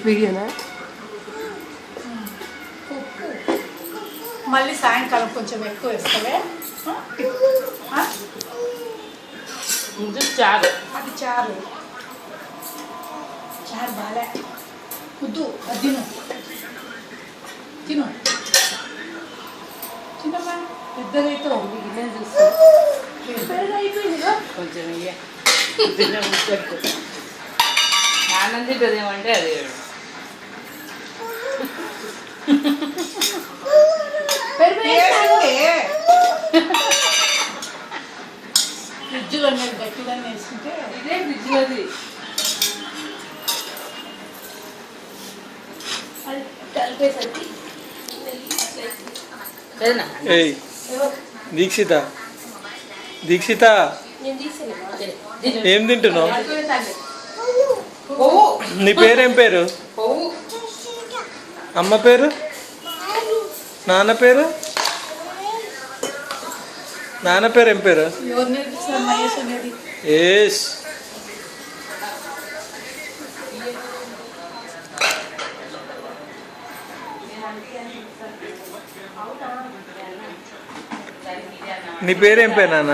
వీడియోనా? ఉప్పు మళ్ళీ సాయంకాలం కొంచెం ఎక్కువ వేస్తావే. చారు. అది చారు చారు బాలే వద్దు. అది తిను తినమ్మా. పెద్దదైతే గిన్నె చూస్తా. పెద్దగా అయిపోయిందిగా. కొంచెం ఆనంద్ తింటదేమంటే అది ఫ్రిడ్జ్లో నేను గట్టిగా వేసుకుంటే ఇదే ఫ్రిడ్జ్లోది. అది కలిపేసరికి ఏయ్ దీక్షిత, దీక్షిత ఏం తింటున్నావు? నీ పేరేం పేరు? అమ్మ పేరు? నాన్న పేరు? నాన్న పేరు ఏం పేరు? ఎవరు నేర్పిస్తారు మహేష్ అనేది? ఏష్. నీ పేరేం పేరు నాన్న?